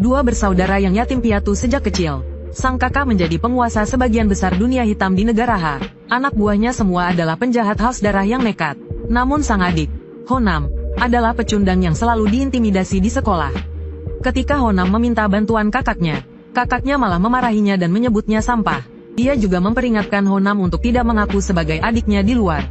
Dua bersaudara yang yatim piatu sejak kecil. Sang kakak menjadi penguasa sebagian besar dunia hitam di negara Ha. Anak buahnya semua adalah penjahat haus darah yang nekat. Namun sang adik, Honam, adalah pecundang yang selalu diintimidasi di sekolah. Ketika Honam meminta bantuan kakaknya malah memarahinya dan menyebutnya sampah. Dia juga memperingatkan Honam untuk tidak mengaku sebagai adiknya di luar.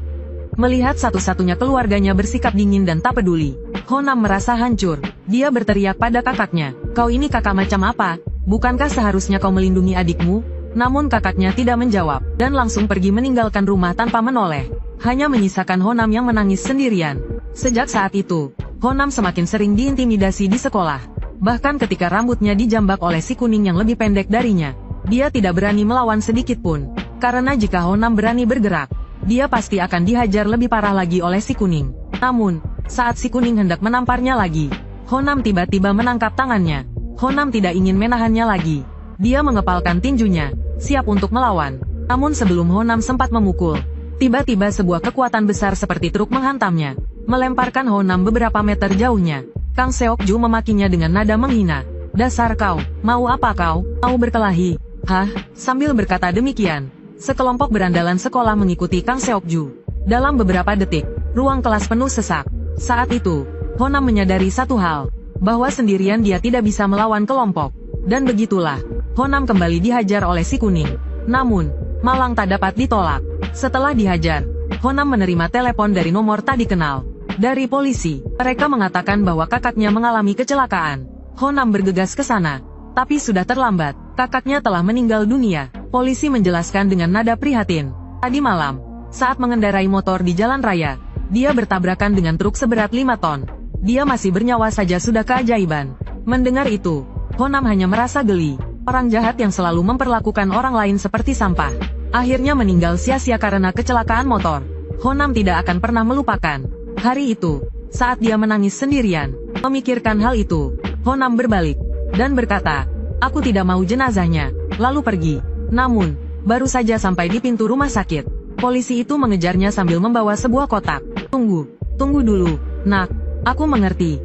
Melihat satu-satunya keluarganya bersikap dingin dan tak peduli, Honam merasa hancur. Dia berteriak pada kakaknya, "Kau ini kakak macam apa? Bukankah seharusnya kau melindungi adikmu?" Namun kakaknya tidak menjawab, dan langsung pergi meninggalkan rumah tanpa menoleh. Hanya menyisakan Honam yang menangis sendirian. Sejak saat itu, Honam semakin sering diintimidasi di sekolah. Bahkan ketika rambutnya dijambak oleh si kuning yang lebih pendek darinya, dia tidak berani melawan sedikit pun. Karena jika Honam berani bergerak, dia pasti akan dihajar lebih parah lagi oleh si kuning. Namun, saat si kuning hendak menamparnya lagi, Honam tiba-tiba menangkap tangannya. Honam tidak ingin menahannya lagi. Dia mengepalkan tinjunya, siap untuk melawan. Namun sebelum Honam sempat memukul, tiba-tiba sebuah kekuatan besar seperti truk menghantamnya, melemparkan Honam beberapa meter jauhnya. Kang Seokju memakinya dengan nada menghina. "Dasar kau, mau apa kau? Mau berkelahi?" "Hah?" Sambil berkata demikian, sekelompok berandalan sekolah mengikuti Kang Seokju. Dalam beberapa detik, ruang kelas penuh sesak. Saat itu, Honam menyadari satu hal, bahwa sendirian dia tidak bisa melawan kelompok. Dan begitulah, Honam kembali dihajar oleh si kuning. Namun, malang tak dapat ditolak. Setelah dihajar, Honam menerima telepon dari nomor tak dikenal. Dari polisi, mereka mengatakan bahwa kakaknya mengalami kecelakaan. Honam bergegas ke sana, tapi sudah terlambat. Kakaknya telah meninggal dunia. Polisi menjelaskan dengan nada prihatin. Tadi malam, saat mengendarai motor di jalan raya, dia bertabrakan dengan truk seberat 5 ton. Dia masih bernyawa saja sudah keajaiban. Mendengar itu, Honam hanya merasa geli. Orang jahat yang selalu memperlakukan orang lain seperti sampah, akhirnya meninggal sia-sia karena kecelakaan motor. Honam tidak akan pernah melupakan hari itu, saat dia menangis sendirian. Memikirkan hal itu, Honam berbalik dan berkata, "Aku tidak mau jenazahnya," lalu pergi. Namun, baru saja sampai di pintu rumah sakit, polisi itu mengejarnya sambil membawa sebuah kotak. Tunggu dulu, nak. Aku mengerti.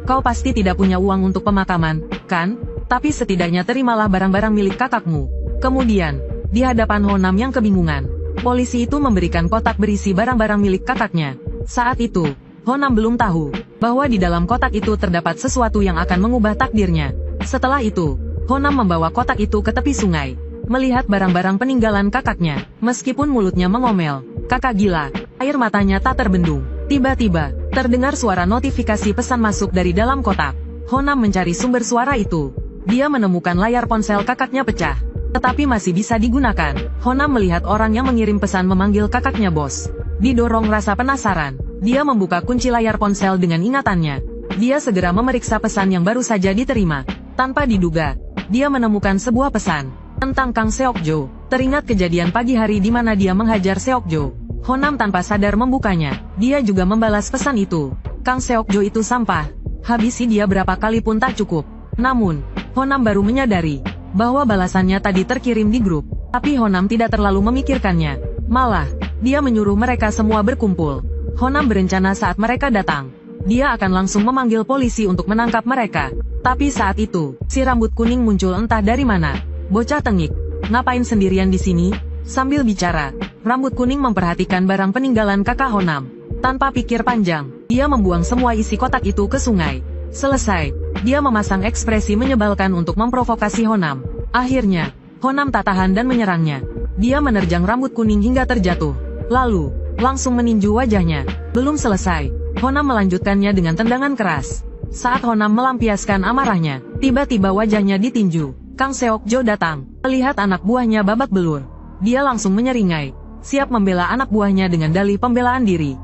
Kau pasti tidak punya uang untuk pemakaman, kan? Tapi setidaknya terimalah barang-barang milik kakakmu." Kemudian, di hadapan Honam yang kebingungan, polisi itu memberikan kotak berisi barang-barang milik kakaknya. Saat itu, Honam belum tahu bahwa di dalam kotak itu terdapat sesuatu yang akan mengubah takdirnya. Setelah itu, Honam membawa kotak itu ke tepi sungai. Melihat barang-barang peninggalan kakaknya, meskipun mulutnya mengomel, "Kakak gila," air matanya tak terbendung. Tiba-tiba, terdengar suara notifikasi pesan masuk dari dalam kotak. Honam mencari sumber suara itu. Dia menemukan layar ponsel kakaknya pecah, tetapi masih bisa digunakan. Honam melihat orang yang mengirim pesan memanggil kakaknya bos. Didorong rasa penasaran, dia membuka kunci layar ponsel dengan ingatannya. Dia segera memeriksa pesan yang baru saja diterima. Tanpa diduga, dia menemukan sebuah pesan tentang Kang Seokjo. Teringat kejadian pagi hari di mana dia menghajar Seokjo. Honam tanpa sadar membukanya. Dia juga membalas pesan itu. "Kang Seokjo itu sampah. Habisi dia berapa kali pun tak cukup." Namun, Honam baru menyadari bahwa balasannya tadi terkirim di grup. Tapi Honam tidak terlalu memikirkannya. Malah, dia menyuruh mereka semua berkumpul. Honam berencana saat mereka datang, dia akan langsung memanggil polisi untuk menangkap mereka. Tapi saat itu, si rambut kuning muncul entah dari mana. "Bocah tengik, ngapain sendirian di sini?" Sambil bicara, rambut kuning memperhatikan barang peninggalan kakak Honam. Tanpa pikir panjang, dia membuang semua isi kotak itu ke sungai. Selesai, dia memasang ekspresi menyebalkan untuk memprovokasi Honam. Akhirnya, Honam tak tahan dan menyerangnya. Dia menerjang rambut kuning hingga terjatuh. Lalu, langsung meninju wajahnya. Belum selesai, Honam melanjutkannya dengan tendangan keras. Saat Honam melampiaskan amarahnya, tiba-tiba wajahnya ditinju. Kang Seokjo datang. Melihat anak buahnya babak belur, dia langsung menyeringai, siap membela anak buahnya dengan dalih pembelaan diri.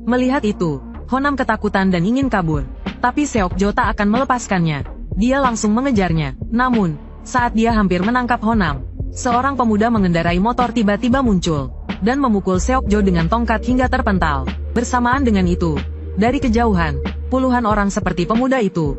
Melihat itu, Honam ketakutan dan ingin kabur. Tapi Seokjo tak akan melepaskannya. Dia langsung mengejarnya. Namun, saat dia hampir menangkap Honam, seorang pemuda mengendarai motor tiba-tiba muncul dan memukul Seokjo dengan tongkat hingga terpental. Bersamaan dengan itu, dari kejauhan, puluhan orang seperti pemuda itu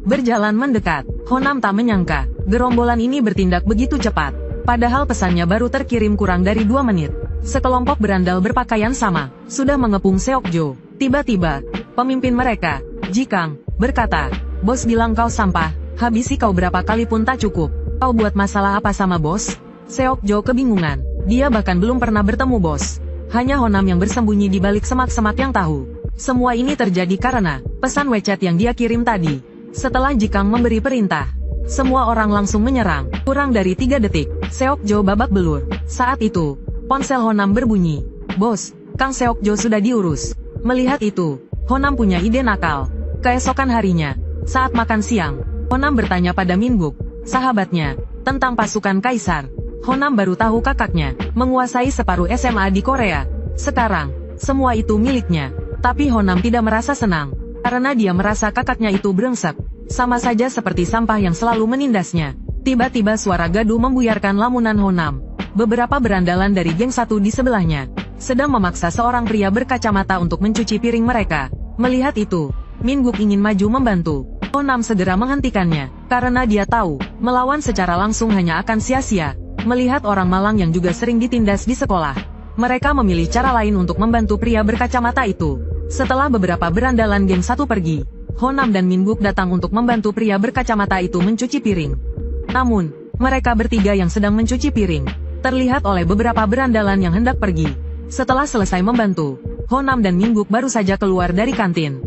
berjalan mendekat. Honam tak menyangka, gerombolan ini bertindak begitu cepat. Padahal pesannya baru terkirim kurang dari 2 menit. Sekelompok berandal berpakaian sama, sudah mengepung Seokjo. Tiba-tiba, pemimpin mereka, Jikang, berkata, Bos bilang kau sampah, habisi kau berapa kali pun tak cukup. Kau buat masalah apa sama bos? Seok Jo kebingungan. Dia bahkan belum pernah bertemu bos. Hanya Honam yang bersembunyi di balik semak-semak yang tahu. Semua ini terjadi karena pesan WeChat yang dia kirim tadi. Setelah Jikang memberi perintah, semua orang langsung menyerang. Kurang dari 3 detik, Seok Jo babak belur. Saat itu, ponsel Honam berbunyi. Bos, Kang Seok Jo sudah diurus. Melihat itu, Honam punya ide nakal. Keesokan harinya, saat makan siang, Honam bertanya pada Minguk, sahabatnya, tentang pasukan kaisar. Honam baru tahu kakaknya menguasai separuh SMA di Korea. Sekarang, semua itu miliknya. Tapi Honam tidak merasa senang, karena dia merasa kakaknya itu brengsek. Sama saja seperti sampah yang selalu menindasnya. Tiba-tiba suara gaduh membuyarkan lamunan Honam. Beberapa berandalan dari geng 1 di sebelahnya sedang memaksa seorang pria berkacamata untuk mencuci piring mereka. Melihat itu, Minguk ingin maju membantu. Honam segera menghentikannya, karena dia tahu, melawan secara langsung hanya akan sia-sia. Melihat orang malang yang juga sering ditindas di sekolah, mereka memilih cara lain untuk membantu pria berkacamata itu. Setelah beberapa berandalan geng 1 pergi, Honam dan Minguk datang untuk membantu pria berkacamata itu mencuci piring. Namun, mereka bertiga yang sedang mencuci piring terlihat oleh beberapa berandalan yang hendak pergi. Setelah selesai membantu, Honam dan Minguk baru saja keluar dari kantin.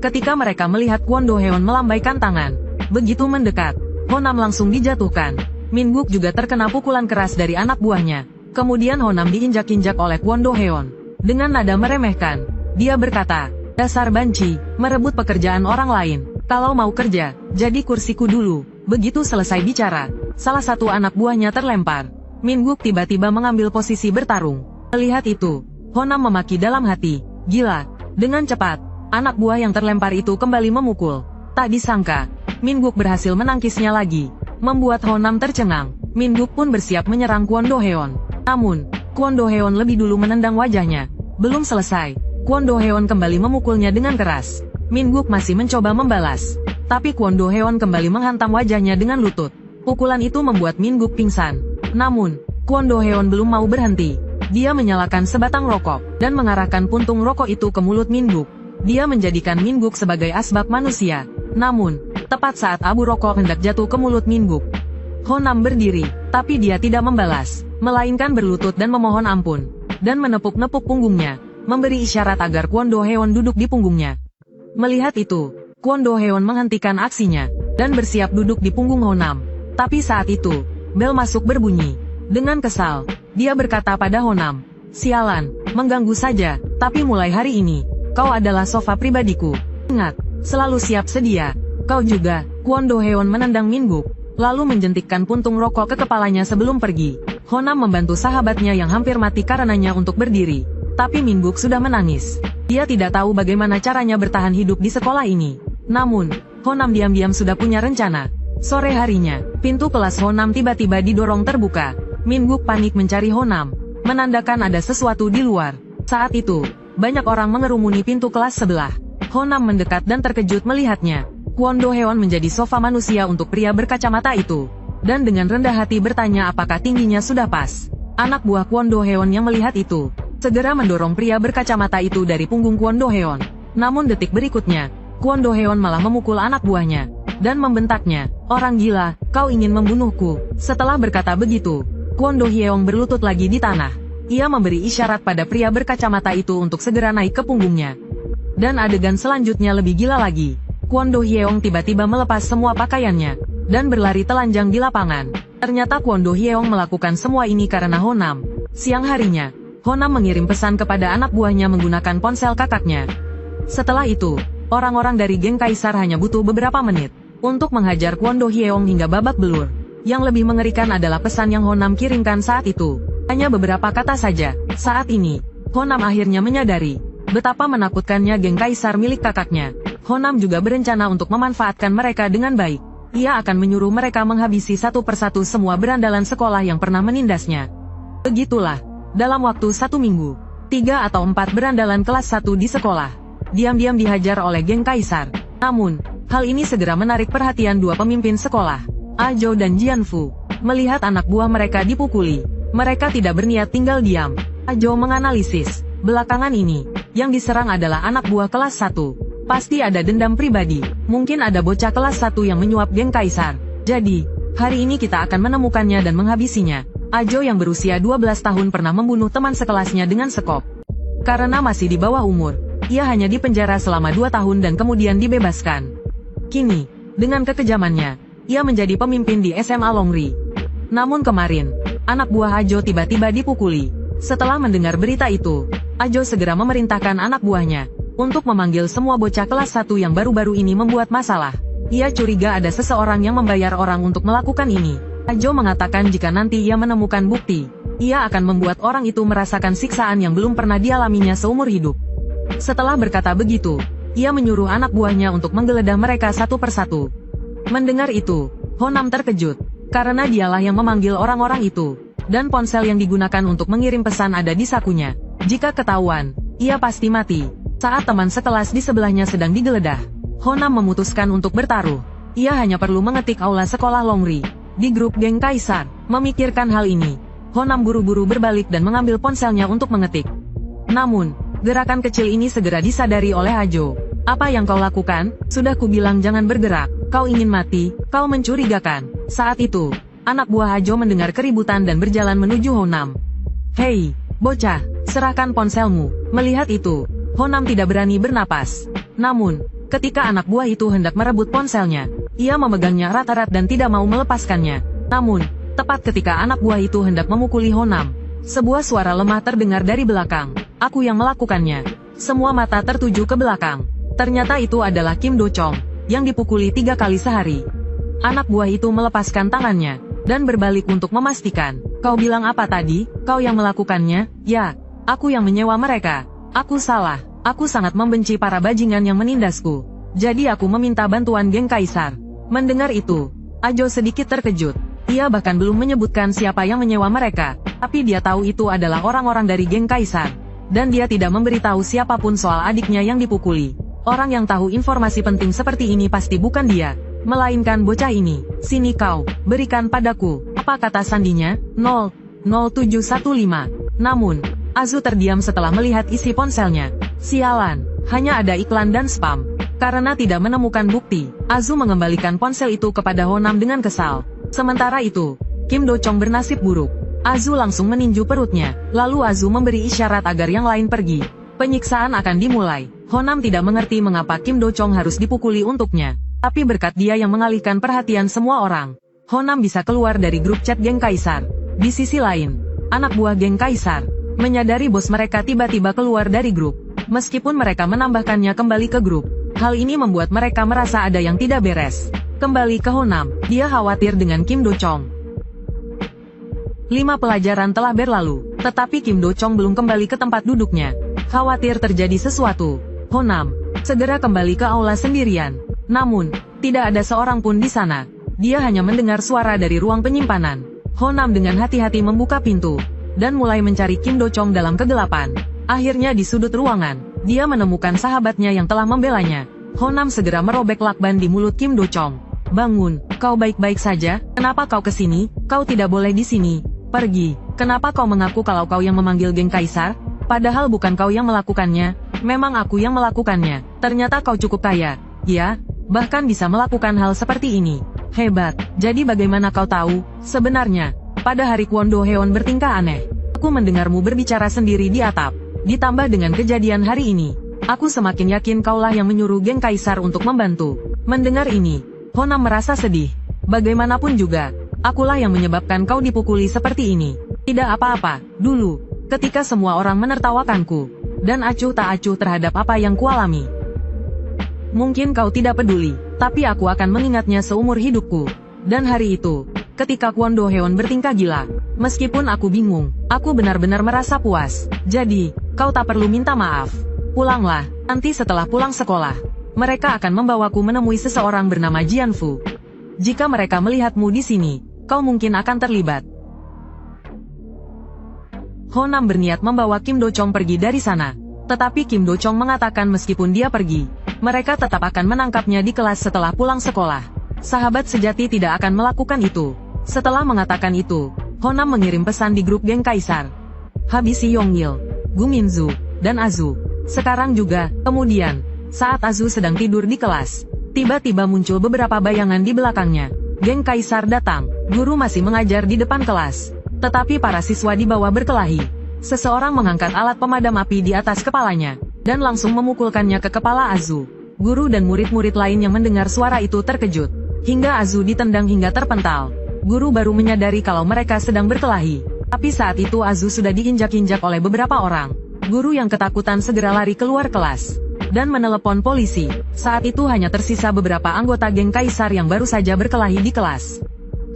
Ketika mereka melihat Kwon Do Heon melambaikan tangan, begitu mendekat, Honam langsung dijatuhkan. Minguk juga terkena pukulan keras dari anak buahnya. Kemudian Honam diinjak-injak oleh Kwon Do Heon. Dengan nada meremehkan, dia berkata, dasar banci, merebut pekerjaan orang lain. Kalau mau kerja, jadi kursiku dulu. Begitu selesai bicara, salah satu anak buahnya terlempar. Minguk tiba-tiba mengambil posisi bertarung. Melihat itu, Honam memaki dalam hati, gila. Dengan cepat, anak buah yang terlempar itu kembali memukul. Tak disangka, Minguk berhasil menangkisnya lagi, membuat Honam tercengang. Minguk pun bersiap menyerang Kwon Do Heon. Namun, Kwon Do Heon lebih dulu menendang wajahnya. Belum selesai, Kwon Do Heon kembali memukulnya dengan keras. Minguk masih mencoba membalas, tapi Kwon Do Heon kembali menghantam wajahnya dengan lutut. Pukulan itu membuat Minguk pingsan. Namun, Kwon Do Heon belum mau berhenti. Dia menyalakan sebatang rokok, dan mengarahkan puntung rokok itu ke mulut Minguk. Dia menjadikan Minguk sebagai asbak manusia. Namun, tepat saat abu rokok hendak jatuh ke mulut Minguk, Honam berdiri, tapi dia tidak membalas, melainkan berlutut dan memohon ampun, dan menepuk-nepuk punggungnya, memberi isyarat agar Kwon Do Heon duduk di punggungnya. Melihat itu, Kwon Do Heon menghentikan aksinya, dan bersiap duduk di punggung Honam. Tapi saat itu, bel masuk berbunyi. Dengan kesal, dia berkata pada Honam, sialan, mengganggu saja, tapi mulai hari ini, kau adalah sofa pribadiku. Ingat, selalu siap sedia. Kau juga. Kwon Do Heon menendang Minguk, lalu menjentikkan puntung rokok ke kepalanya sebelum pergi. Honam membantu sahabatnya yang hampir mati karenanya untuk berdiri. Tapi Minguk sudah menangis. Dia tidak tahu bagaimana caranya bertahan hidup di sekolah ini. Namun, Honam diam-diam sudah punya rencana. Sore harinya, pintu kelas Honam tiba-tiba didorong terbuka. Minguk panik mencari Honam, menandakan ada sesuatu di luar. Saat itu, banyak orang mengerumuni pintu kelas sebelah. Honam mendekat dan terkejut melihatnya. Kwon Do Heon menjadi sofa manusia untuk pria berkacamata itu, dan dengan rendah hati bertanya apakah tingginya sudah pas. Anak buah Kwon Do Heon yang melihat itu, segera mendorong pria berkacamata itu dari punggung Kwon Do Heon. Namun detik berikutnya, Kwon Do Heon malah memukul anak buahnya, dan membentaknya, orang gila, kau ingin membunuhku. Setelah berkata begitu, Kwon Do Hyung berlutut lagi di tanah. Ia memberi isyarat pada pria berkacamata itu untuk segera naik ke punggungnya. Dan adegan selanjutnya lebih gila lagi. Kwon Do Hyung tiba-tiba melepas semua pakaiannya, dan berlari telanjang di lapangan. Ternyata Kwon Do Hyung melakukan semua ini karena Honam. Siang harinya, Honam mengirim pesan kepada anak buahnya menggunakan ponsel kakaknya. Setelah itu, orang-orang dari geng Kaisar hanya butuh beberapa menit untuk menghajar Kwon Do Hyung hingga babak belur. Yang lebih mengerikan adalah pesan yang Honam kirimkan saat itu. Hanya beberapa kata saja. Saat ini, Honam akhirnya menyadari betapa menakutkannya geng Kaisar milik kakaknya. Honam juga berencana untuk memanfaatkan mereka dengan baik. Ia akan menyuruh mereka menghabisi satu persatu semua berandalan sekolah yang pernah menindasnya. Begitulah, dalam waktu 1 minggu, 3 atau 4 berandalan kelas 1 di sekolah diam-diam dihajar oleh geng Kaisar. Namun, hal ini segera menarik perhatian dua pemimpin sekolah, Ajo dan Jianfu. Melihat anak buah mereka dipukuli, mereka tidak berniat tinggal diam. Ajo menganalisis, belakangan ini, yang diserang adalah anak buah kelas 1. Pasti ada dendam pribadi. Mungkin ada bocah kelas 1 yang menyuap geng kaisar. Jadi, hari ini kita akan menemukannya dan menghabisinya. Ajo yang berusia 12 tahun pernah membunuh teman sekelasnya dengan sekop. Karena masih di bawah umur, ia hanya dipenjara selama 2 tahun dan kemudian dibebaskan. Kini, dengan kekejamannya, ia menjadi pemimpin di SMA Longri. Namun kemarin, anak buah Ajo tiba-tiba dipukuli. Setelah mendengar berita itu, Ajo segera memerintahkan anak buahnya untuk memanggil semua bocah kelas 1 yang baru-baru ini membuat masalah. Ia curiga ada seseorang yang membayar orang untuk melakukan ini. Ajo mengatakan jika nanti ia menemukan bukti, ia akan membuat orang itu merasakan siksaan yang belum pernah dialaminya seumur hidup. Setelah berkata begitu, ia menyuruh anak buahnya untuk menggeledah mereka satu persatu. Mendengar itu, Honam terkejut, karena dialah yang memanggil orang-orang itu, dan ponsel yang digunakan untuk mengirim pesan ada di sakunya. Jika ketahuan, ia pasti mati. Saat teman sekelas di sebelahnya sedang digeledah, Honam memutuskan untuk bertaruh. Ia hanya perlu mengetik aula sekolah Longri di grup geng kaisar. Memikirkan hal ini, Honam buru-buru berbalik dan mengambil ponselnya untuk mengetik. Namun, gerakan kecil ini segera disadari oleh Ajo. Apa yang kau lakukan? Sudah kubilang jangan bergerak. Kau ingin mati, kau mencurigakan. Saat itu, anak buah Ajo mendengar keributan dan berjalan menuju Honam. Hei, bocah, serahkan ponselmu. Melihat itu, Honam tidak berani bernapas. Namun, ketika anak buah itu hendak merebut ponselnya, ia memegangnya erat-erat dan tidak mau melepaskannya. Namun, tepat ketika anak buah itu hendak memukuli Honam, sebuah suara lemah terdengar dari belakang. Aku yang melakukannya. Semua mata tertuju ke belakang. Ternyata itu adalah Kim Do Chong, yang dipukuli 3 kali sehari. Anak buah itu melepaskan tangannya, dan berbalik untuk memastikan. Kau bilang apa tadi? Kau yang melakukannya? Ya, aku yang menyewa mereka. Aku salah. Aku sangat membenci para bajingan yang menindasku. Jadi aku meminta bantuan geng kaisar. Mendengar itu, Ajo sedikit terkejut. Ia bahkan belum menyebutkan siapa yang menyewa mereka, tapi dia tahu itu adalah orang-orang dari geng kaisar. Dan dia tidak memberitahu siapapun soal adiknya yang dipukuli. Orang yang tahu informasi penting seperti ini pasti bukan dia, melainkan bocah ini. Sini kau, berikan padaku. Apa kata sandinya? 00715. Namun, Azu terdiam setelah melihat isi ponselnya. Sialan, hanya ada iklan dan spam. Karena tidak menemukan bukti, Azu mengembalikan ponsel itu kepada Honam dengan kesal. Sementara itu, Kim Do Chong bernasib buruk. Azu langsung meninju perutnya, lalu Azu memberi isyarat agar yang lain pergi. Penyiksaan akan dimulai. Honam tidak mengerti mengapa Kim Do Chong harus dipukuli untuknya. Tapi berkat dia yang mengalihkan perhatian semua orang, Honam bisa keluar dari grup chat geng kaisar. Di sisi lain, anak buah geng kaisar menyadari bos mereka tiba-tiba keluar dari grup. Meskipun mereka menambahkannya kembali ke grup, hal ini membuat mereka merasa ada yang tidak beres. Kembali ke Honam, dia khawatir dengan Kim Do Chong. 5 pelajaran telah berlalu, tetapi Kim Do Chong belum kembali ke tempat duduknya. Khawatir terjadi sesuatu, Honam segera kembali ke aula sendirian. Namun, tidak ada seorang pun di sana. Dia hanya mendengar suara dari ruang penyimpanan. Honam dengan hati-hati membuka pintu, dan mulai mencari Kim Do Chong dalam kegelapan. Akhirnya di sudut ruangan, dia menemukan sahabatnya yang telah membelanya. Honam segera merobek lakban di mulut Kim Do Chong. Bangun, kau baik-baik saja? Kenapa kau kesini? Kau tidak boleh di sini. Pergi. Kenapa kau mengaku kalau kau yang memanggil geng kaisar? Padahal bukan kau yang melakukannya. Memang aku yang melakukannya. Ternyata kau cukup kaya. Ya, bahkan bisa melakukan hal seperti ini. Hebat. Jadi bagaimana kau tahu? Sebenarnya, pada hari Kwon Do Heon bertingkah aneh. Aku mendengarmu berbicara sendiri di atap. Ditambah dengan kejadian hari ini, aku semakin yakin kaulah yang menyuruh geng kaisar untuk membantu. Mendengar ini, Honam merasa sedih. Bagaimanapun juga, akulah yang menyebabkan kau dipukuli seperti ini. Tidak apa-apa, dulu, ketika semua orang menertawakanku, dan acuh tak acuh terhadap apa yang kualami. Mungkin kau tidak peduli, tapi aku akan mengingatnya seumur hidupku. Dan hari itu, ketika Kwon Do Heon bertingkah gila, meskipun aku bingung, aku benar-benar merasa puas. Jadi, kau tak perlu minta maaf. Pulanglah, nanti setelah pulang sekolah, mereka akan membawaku menemui seseorang bernama Jian Fu. Jika mereka melihatmu di sini, kau mungkin akan terlibat. Honam berniat membawa Kim Do Chong pergi dari sana. Tetapi Kim Do Chong mengatakan meskipun dia pergi, mereka tetap akan menangkapnya di kelas setelah pulang sekolah. Sahabat sejati tidak akan melakukan itu. Setelah mengatakan itu, Honam mengirim pesan di grup geng kaisar. Habisi Yongyil, Gu Minzu, dan Azu. Sekarang juga, kemudian, Saat Azu sedang tidur di kelas, tiba-tiba muncul beberapa bayangan di belakangnya. Geng Kaisar datang. Guru masih mengajar di depan kelas, tetapi para siswa di bawah berkelahi. Seseorang mengangkat alat pemadam api di atas kepalanya, dan langsung memukulkannya ke kepala Azu. Guru dan murid-murid lain yang mendengar suara itu terkejut, hingga Azu ditendang hingga terpental. Guru baru menyadari kalau mereka sedang berkelahi, tapi saat itu Azu sudah diinjak-injak oleh beberapa orang. Guru yang ketakutan segera lari keluar kelas dan menelepon polisi. Saat itu hanya tersisa beberapa anggota geng Kaisar yang baru saja berkelahi di kelas.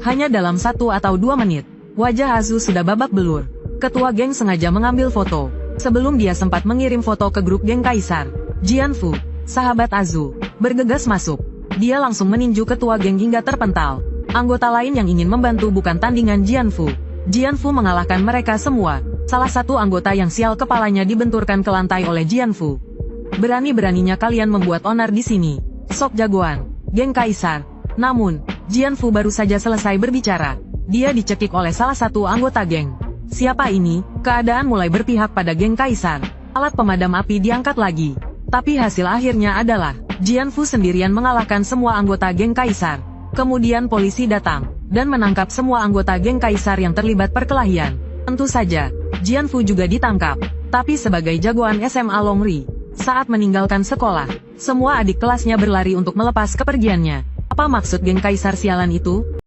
Hanya dalam 1 atau 2 menit, wajah Azu sudah babak belur. Ketua geng sengaja mengambil foto, sebelum dia sempat mengirim foto ke grup geng Kaisar. Jianfu, sahabat Azu, bergegas masuk. Dia langsung meninju ketua geng hingga terpental. Anggota lain yang ingin membantu bukan tandingan Jianfu. Jianfu mengalahkan mereka semua. Salah satu anggota yang sial kepalanya dibenturkan ke lantai oleh Jianfu. Berani-beraninya kalian membuat onar di sini. Sok jagoan, geng Kaisar. Namun, Jianfu baru saja selesai berbicara. Dia dicekik oleh salah satu anggota geng. Siapa ini? Keadaan mulai berpihak pada geng Kaisar. Alat pemadam api diangkat lagi. Tapi hasil akhirnya adalah, Jianfu sendirian mengalahkan semua anggota geng Kaisar. Kemudian polisi datang, dan menangkap semua anggota geng Kaisar yang terlibat perkelahian. Tentu saja, Jianfu juga ditangkap. Tapi sebagai jagoan SMA Longri, saat meninggalkan sekolah, semua adik kelasnya berlari untuk melepas kepergiannya. Apa maksud geng Kaisar sialan itu?